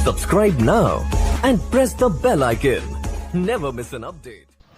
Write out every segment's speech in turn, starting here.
Subscribe now and press the bell icon. Never miss an update.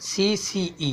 CCE,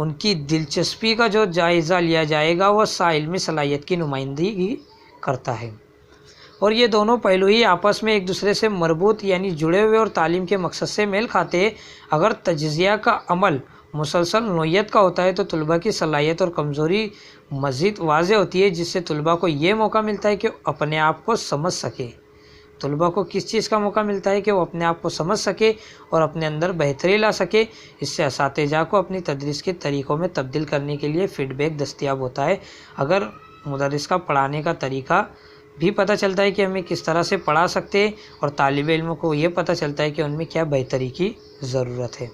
ان کی دلچسپی کا جو جائزہ لیا جائے گا وہ علمی صلاحیت کی نمائندگی کرتا ہے، اور یہ دونوں پہلو ہی آپس میں ایک دوسرے سے مربوط یعنی جڑے ہوئے اور تعلیم کے مقصد سے میل کھاتے ہیں۔ اگر تجزیہ کا عمل مسلسل نوعیت کا ہوتا ہے تو طلباء کی صلاحیت اور کمزوری مزید واضح ہوتی ہے، جس سے طلباء کو یہ موقع ملتا ہے کہ اپنے آپ کو سمجھ سکے۔ طلباء کو کس چیز کا موقع ملتا ہے کہ وہ اپنے آپ کو سمجھ سکے اور اپنے اندر بہتری لا سکے۔ اس سے اساتذہ کو اپنی تدریس کے طریقوں میں تبدیل کرنے کے لیے فیڈ بیک دستیاب ہوتا ہے۔ اگر مدرس کا پڑھانے کا طریقہ بھی پتہ چلتا ہے کہ ہمیں کس طرح سے پڑھا سکتے ہیں، اور طالب علموں کو یہ پتہ چلتا ہے کہ ان میں کیا بہتری کی ضرورت ہے۔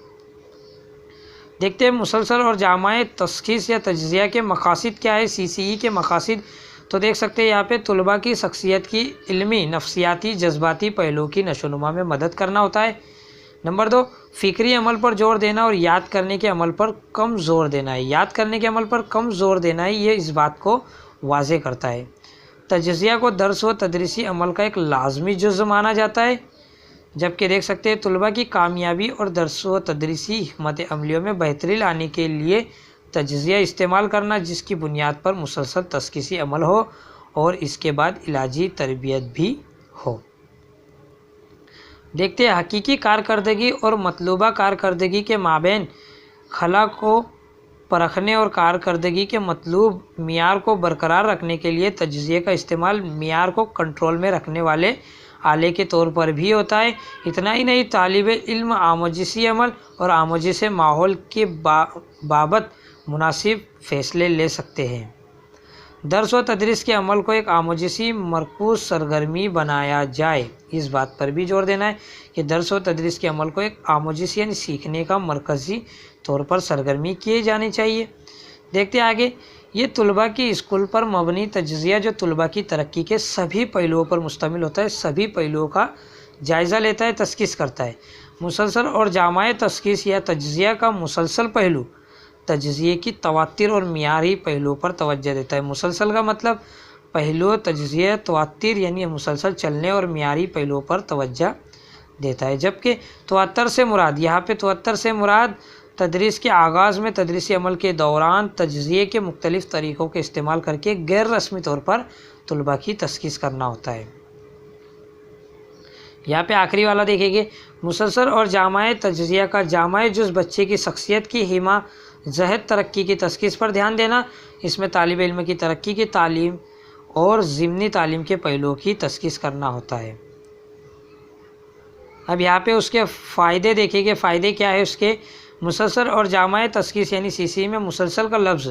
دیکھتے ہیں مسلسل اور جامع تشخیص یا تجزیہ کے مقاصد کیا ہے۔ CCE کے مقاصد تو دیکھ سکتے ہیں یہاں پہ طلباء کی شخصیت کی علمی، نفسیاتی، جذباتی پہلوؤں کی نشو و نما میں مدد کرنا ہوتا ہے۔ نمبر 2، فکری عمل پر زور دینا اور یاد کرنے کے عمل پر کم زور دینا ہے۔ یاد کرنے کے عمل پر کم زور دینا ہے، یہ اس بات کو واضح کرتا ہے۔ تجزیہ کو درس و تدریسی عمل کا ایک لازمی جزء مانا جاتا ہے، جبکہ دیکھ سکتے ہیں طلباء کی کامیابی اور درس و تدریسی حکمت عملیوں میں بہتری لانے کے لیے تجزیہ استعمال کرنا، جس کی بنیاد پر مسلسل تشخیصی عمل ہو اور اس کے بعد علاجی تربیت بھی ہو۔ دیکھتے ہیں حقیقی کارکردگی اور مطلوبہ کارکردگی کے مابین خلا کو پرکھنے اور کارکردگی کے مطلوب معیار کو برقرار رکھنے کے لیے تجزیے کا استعمال معیار کو کنٹرول میں رکھنے والے آلے کے طور پر بھی ہوتا ہے۔ اتنا ہی نہیں، طالب علم آموزشی عمل اور آموزشی ماحول کے بابت مناسب فیصلے لے سکتے ہیں۔ درس و تدریس کے عمل کو ایک آموزشی مرکوز سرگرمی بنایا جائے، اس بات پر بھی زور دینا ہے کہ درس و تدریس کے عمل کو ایک آموزشی یعنی سیکھنے کا مرکزی طور پر سرگرمی کیے جانی چاہیے۔ دیکھتے آگے، یہ طلباء کی اسکول پر مبنی تجزیہ جو طلباء کی ترقی کے سبھی پہلوؤں پر مشتمل ہوتا ہے، سبھی پہلوؤں کا جائزہ لیتا ہے، تشخیص کرتا ہے۔ مسلسل اور جامع تشخیص یا تجزیہ کا مسلسل پہلو تجزیے کی تواتر اور معیاری پہلوؤں پر توجہ دیتا ہے۔ مسلسل کا مطلب پہلو تجزیہ تواتر یعنی مسلسل چلنے اور معیاری پہلوؤں پر توجہ دیتا ہے، جبکہ تواتر سے مراد یہاں پہ تواتر سے مراد تدریس کے آغاز میں تدریسی عمل کے دوران تجزیے کے مختلف طریقوں کے استعمال کر کے غیر رسمی طور پر طلباء کی تشخیص کرنا ہوتا ہے۔ یہاں پہ آخری والا دیکھیں گے، مسلسل اور جامع تجزیہ کا جامع جز بچے کی شخصیت کی حما جہت ترقی کی تشخیص پر دھیان دینا۔ اس میں طالب علم کی ترقی کی تعلیم اور ضمنی تعلیم کے پہلوؤں کی تشخیص کرنا ہوتا ہے۔ اب یہاں پہ اس کے فائدے دیکھیں گے، فائدے کیا ہے اس کے۔ مسلسل اور جامع تشخیص یعنی CCE میں مسلسل کا لفظ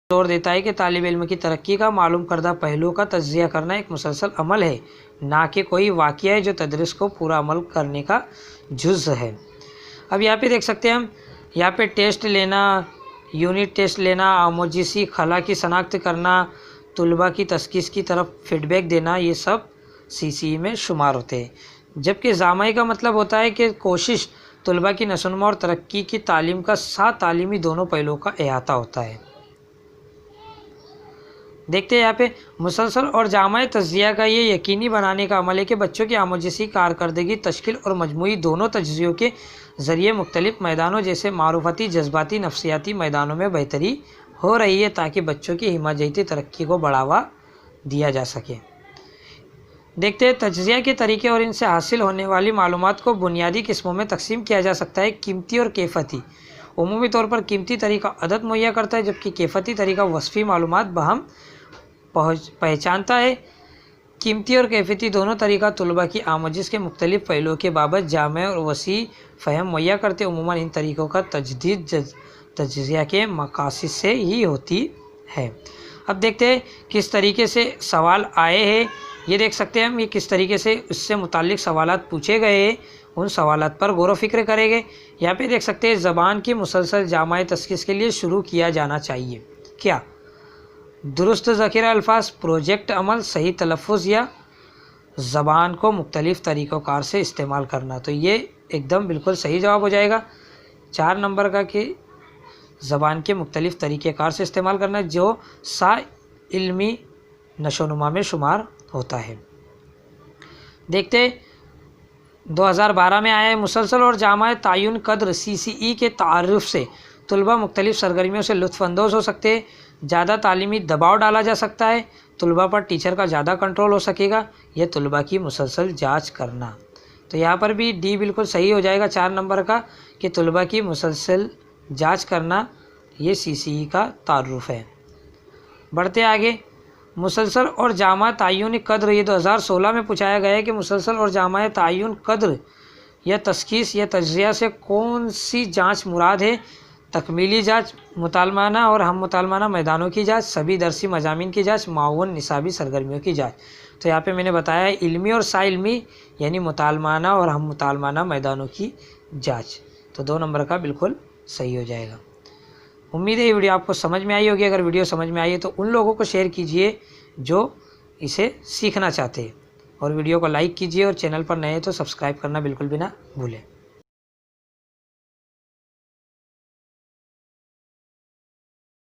زور دیتا ہے کہ طالب علم کی ترقی کا معلوم کردہ پہلو کا تجزیہ کرنا ایک مسلسل عمل ہے، نہ کہ کوئی واقعہ ہے جو تدریس کو پورا عمل کرنے کا جز ہے۔ اب یہاں پہ دیکھ سکتے ہیں ہم، یہاں پہ ٹیسٹ لینا، یونٹ ٹیسٹ لینا، آموزشی خلا کی شناخت کرنا، طلباء کی تشخیص کی طرف فیڈ بیک دینا، یہ سب CCE میں شمار ہوتے ہیں۔ جبکہ جامع کا مطلب ہوتا ہے کہ کوشش طلباء کی نشو و نما اور ترقی کی تعلیم کا ساتھ تعلیمی دونوں پہلوؤں کا احاطہ ہوتا ہے۔ دیکھتے ہیں یہاں پہ مسلسل اور جامع تجزیہ کا یہ یقینی بنانے کا عمل ہے کہ بچوں کی آموزشی کارکردگی تشکیل اور مجموعی دونوں تجزیوں کے ذریعے مختلف میدانوں جیسے معرفتی، جذباتی، نفسیاتی میدانوں میں بہتری ہو رہی ہے، تاکہ بچوں کی حما جہتی ترقی کو بڑھاوا دیا جا سکے۔ دیکھتے ہیں تجزیہ کے طریقے اور ان سے حاصل ہونے والی معلومات کو بنیادی قسموں میں تقسیم کیا جا سکتا ہے، قیمتی اور کیفیتی۔ عمومی طور پر قیمتی طریقہ عدد مہیا کرتا ہے، جبکہ کیفیتی طریقہ وصفی معلومات بہم پہچانتا ہے۔ قیمتی اور کیفیتی دونوں طریقہ طلباء کی آموزش کے مختلف پہلوؤں کے بابت جامع اور وسیع فہم مہیا کرتے ہیں۔ عموماً ان طریقوں کا تجدید تجزیہ کے مقاصد سے ہی ہوتی ہے۔ اب دیکھتے ہیں کس طریقے سے سوال آئے ہیں، یہ دیکھ سکتے ہیں ہم، یہ کس طریقے سے اس سے متعلق سوالات پوچھے گئے ہیں، ان سوالات پر غور و فکر کریں گے۔ یہاں پہ دیکھ سکتے ہیں زبان کی مسلسل جامع تشخیص کے لیے شروع کیا جانا چاہیے کیا؟ درست ذخیرہ الفاظ، پروجیکٹ عمل، صحیح تلفظ یا زبان کو مختلف طریقوں کار سے استعمال کرنا۔ تو یہ ایک دم بالکل صحیح جواب ہو جائے گا 4 نمبر کا، کہ زبان کے مختلف طریقہ کار سے استعمال کرنا، جو علمی نشو و نما میں شمار ہوتا ہے۔ دیکھتے 2012 میں آیا ہے، مسلسل اور جامع تعین قدر CCE کے تعارف سے طلبہ مختلف سرگرمیوں سے لطف اندوز ہو سکتے ہیں، زیادہ تعلیمی دباؤ ڈالا جا سکتا ہے، طلبہ پر ٹیچر کا زیادہ کنٹرول ہو سکے گا، یہ طلبہ کی مسلسل جانچ کرنا۔ تو یہاں پر بھی ڈی بالکل صحیح ہو جائے گا 4 نمبر کا کہ طلبہ کی مسلسل جانچ کرنا، یہ CCE کا تعارف ہے۔ بڑھتے آگے، مسلسل اور جامع تعین قدر، یہ 2016 میں پوچھایا گیا ہے کہ مسلسل اور جامع تعین قدر یا تشخیص یا تجزیہ سے کون سی جانچ مراد ہے؟ تکمیلی جانچ، مطالمانہ اور ہم مطالمانہ میدانوں کی جانچ، سبھی درسی مضامین کی جانچ، معاون نصابی سرگرمیوں کی جانچ۔ تو یہاں پہ میں نے بتایا ہے علمی اور سا علمی یعنی مطالمانہ اور ہم مطالمانہ میدانوں کی جانچ، تو 2 نمبر کا بالکل صحیح ہو جائے گا۔ امید ہے یہ ویڈیو آپ کو سمجھ میں آئی ہوگی۔ اگر ویڈیو سمجھ میں آئی ہے تو ان لوگوں کو شیئر کیجئے جو اسے سیکھنا چاہتے ہیں، اور ویڈیو کو لائک کیجئے، اور چینل پر نئے ہیں تو سبسکرائب کرنا بالکل بھی نہ بھولیں۔